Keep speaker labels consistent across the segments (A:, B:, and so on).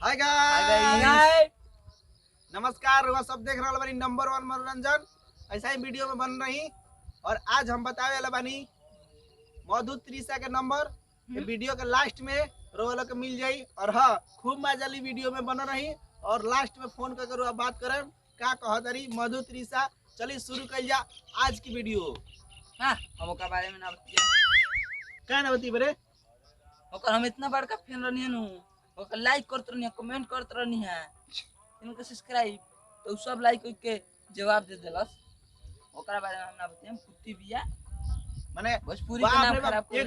A: Hi guys,
B: हाय
A: नमस्कार। वह सब देख रहा बानी नंबर 1 मनोरंजन ऐसा ही वीडियो में बन रही। और आज हम बतावे वाला बानी मधु त्रिशा के नंबर। ये वीडियो के लास्ट में रोवाला के मिल जाई। और हाँ, खूब मजा ली वीडियो में बन रही। और लास्ट में फोन करके रुआ बात करें का कहतरी मधु त्रिशा। चलिए शुरू कर जा आज की वीडियो।
B: हाँ हम ओकर बारे में ना बतिया।
A: क्या ना बती बरे
B: ओकर हम इतना बड़का फैन रहनी है नु। ओकर लाइक करत रहनी है, कमेंट करत रहनी है, इनके सब्सक्राइब तो सब लाइक के जवाब दे देलस। ओकर बारे में हम ना बतिया। कुत्ती बिया
A: माने
B: भोजपुरी के
A: बाप
B: नाम
A: रे बाप,
B: खराब कर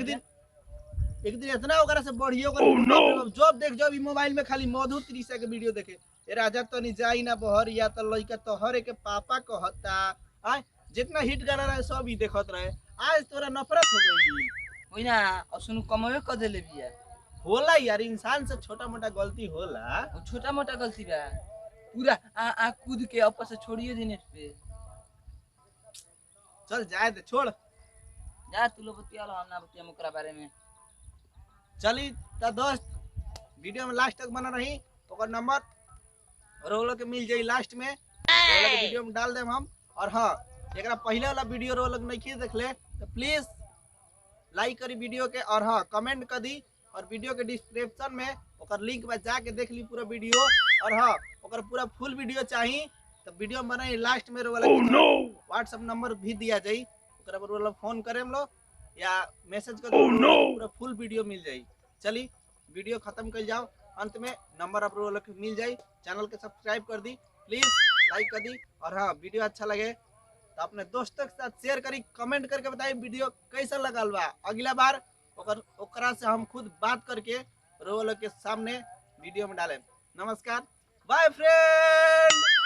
A: एक दिन इतना ओकरा से बढ़ियो कर जब देख जब ई मोबाइल में खाली मधु त्रिशा के वीडियो देखे। ए राजा तो नहीं जाई ना बहर या तो लइका तोहरे के पापा कहता। आय जितना हिट गाना रहे सब ही देखत रहे। आज तोरा नफरत हो गई।
B: होई ना और सुनु कमवे कर देले बिया।
A: होला यार, इंसान से छोटा मोटा गलती होला।
B: वो छोटा मोटा गलती बा, पूरा आ कूद के ऊपर से छोड़िए दिने पे।
A: चल जाए दे, छोड़।
B: जा तू लोग बतिया लो, हम ना बतिया ओकरा बारे में।
A: चली त दोस्त वीडियो में लास्ट तक बना रही। ओकर नंबर रोलो के मिल जाई लास्ट में। रोलो के वीडियो में डाल देम हम। और हाँ, एकरा पहले वाला वीडियो रोलो के नहीं देखले तो प्लीज लाइक करी वीडियो के। और हाँ, कमेंट कर दी। और वीडियो के डिस्क्रिप्शन में ओकर लिंक में जाके देख ली पूरा वीडियो। और हाँ, ओकर पूरा फुल वीडियो चाहिए तो वीडियो में बनाई लास्ट में रोला व्हाट्सएप नंबर भी दिया जाई। ओकरा पर रोला फोन करेम लो या मैसेज कर पूरा फुल वीडियो मिल जाई। चली वीडियो खत्म कर जाओ। अंत में नंबर आप रोला के मिल जाई। चैनल के सब्सक्राइब कर दी, प्लीज लाइक कर दी। और हाँ, वीडियो अच्छा लगे तो अपने दोस्तों के साथ शेयर करी, कमेंट करके बताई वीडियो कैसा लगल बा। अगला बार ओकरा से हम खुद बात करके रोलो के सामने वीडियो में डालें। नमस्कार, बाय फ्रेंड।